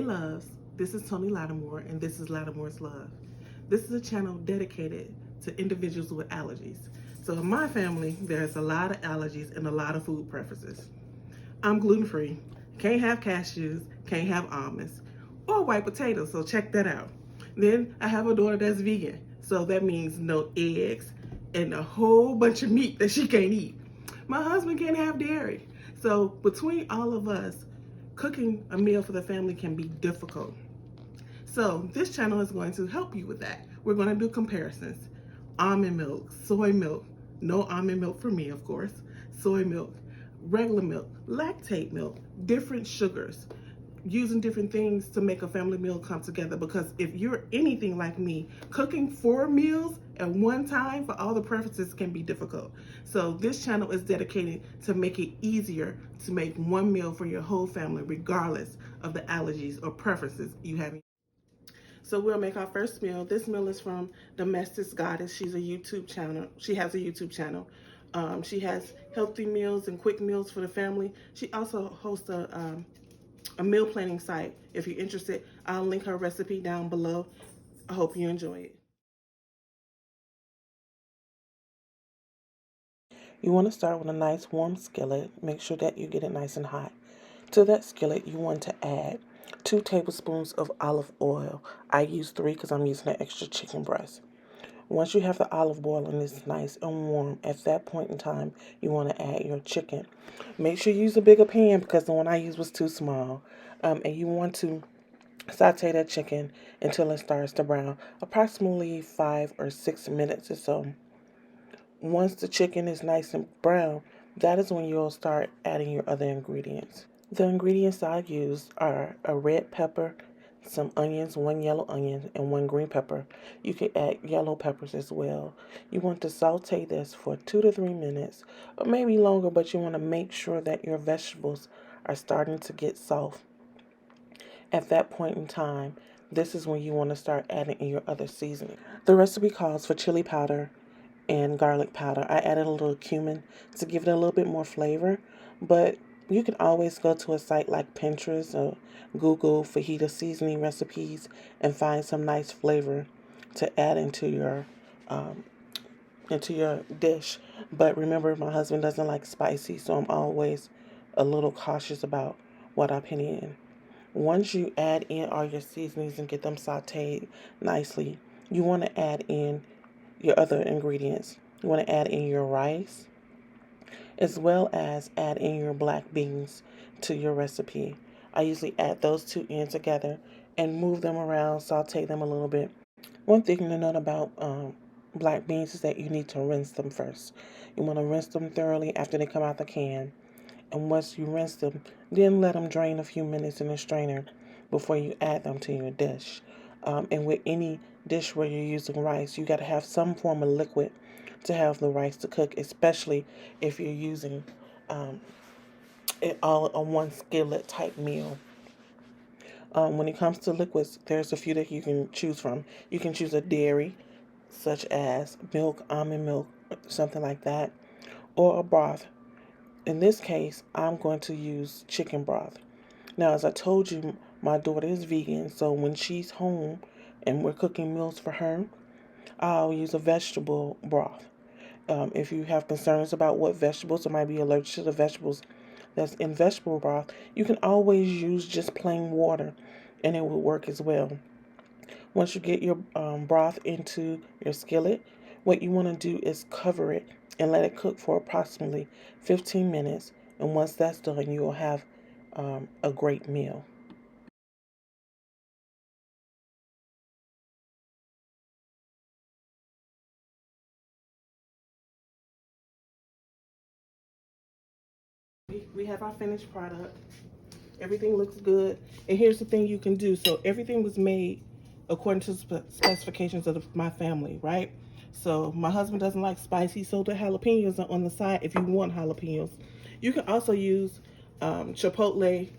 loves, this is Tony Latimore, and this is Latimore's Love. This is a channel dedicated to individuals with allergies. So in my family, there's a lot of allergies and a lot of food preferences. I'm gluten-free, can't have cashews, can't have almonds, or white potatoes, so check that out. Then I have a daughter that's vegan, so that means no eggs and a whole bunch of meat that she can't eat. My husband can't have dairy. So between all of us, cooking a meal for the family can be difficult. So this channel is going to help you with that. We're going to do comparisons. Almond milk, soy milk, no almond milk for me, of course, soy milk, regular milk, lactate milk, different sugars, using different things to make a family meal come together. Because if you're anything like me, cooking 4 meals at one time for all the preferences can be difficult. So this channel is dedicated to make it easier to make one meal for your whole family, regardless of the allergies or preferences you have. So we'll make our first meal. This meal is from Domestic Goddess. She's a YouTube channel. She has a YouTube channel. She has healthy meals and quick meals for the family. She also hosts a meal planning site. If you're interested, I'll link her recipe down below. I hope you enjoy it. You want to start with a nice warm skillet. Make sure that you get it nice and hot. To that skillet, you want to add 2 tablespoons of olive oil. I use 3 because I'm using an extra chicken breast. Once you have the olive oil and it's nice and warm, at that point in time, you want to add your chicken. Make sure you use a bigger pan because the one I used was too small. And you want to saute that chicken until it starts to brown, approximately 5 or 6 minutes or so. Once the chicken is nice and brown, that is when you'll start adding your other ingredients. The ingredients I use are a red pepper, some onions, 1 yellow onion, and 1 green pepper. You can add yellow peppers as well. You want to saute this for 2 to 3 minutes, or maybe longer, but you want to make sure that your vegetables are starting to get soft. At that point in time, this is when you want to start adding in your other seasoning. The recipe calls for chili powder and garlic powder. I added a little cumin to give it a little bit more flavor, but you can always go to a site like Pinterest or Google Fajita seasoning recipes and find some nice flavor to add into your dish. But remember, my husband doesn't like spicy, so I'm always a little cautious about what I put in. Once you add in all your seasonings and get them sauteed nicely, you want to add in your other ingredients. You want to add in your rice, as well as add in your black beans to your recipe. I usually add those 2 in together and move them around, saute them a little bit. One thing to note about black beans is that you need to rinse them first. You want to rinse them thoroughly after they come out the can. And once you rinse them, then let them drain a few minutes in a strainer before you add them to your dish. And with any dish where you're using rice, you got to have some form of liquid to have the rice to cook, especially if you're using it all on one skillet type meal. When it comes to liquids, there's a few that you can choose from. You can choose a dairy, such as milk, almond milk, something like that, or a broth. In this case, I'm going to use chicken broth. Now, as I told you, my daughter is vegan, so when she's home and we're cooking meals for her, I'll use a vegetable broth. If you have concerns about what vegetables or might be allergic to the vegetables that's in vegetable broth, you can always use just plain water and it will work as well. Once you get your broth into your skillet, what you want to do is cover it and let it cook for approximately 15 minutes. And once that's done, you will have a great meal. We have our finished product. Everything looks good. And here's the thing you can do. So everything was made according to the specifications of my family, right? So my husband doesn't like spicy, so the jalapenos are on the side if you want jalapenos. You can also use chipotle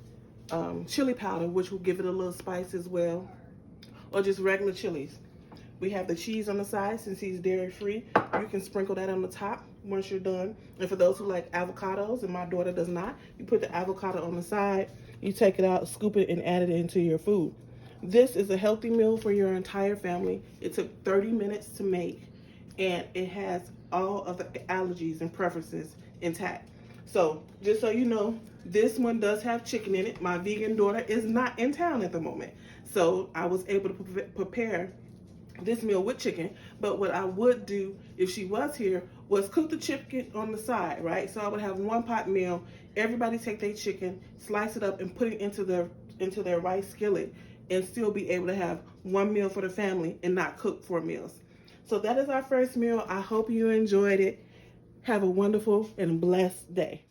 chili powder, which will give it a little spice as well, or just regular chilies. We have the cheese on the side. Since he's dairy free, you can sprinkle that on the top once you're done. And for those who like avocados, and my daughter does not, you put the avocado on the side, you take it out, scoop it, and add it into your food. This is a healthy meal for your entire family. It took 30 minutes to make, and it has all of the allergies and preferences intact. So just so you know, this one does have chicken in it. My vegan daughter is not in town at the moment, so I was able to prepare this meal with chicken. But what I would do if she was here was cook the chicken on the side, right? So I would have one pot meal. Everybody take their chicken, slice it up, and put it into their rice skillet, and still be able to have one meal for the family and not cook 4 meals. So that is our first meal. I hope you enjoyed it. Have a wonderful and blessed day.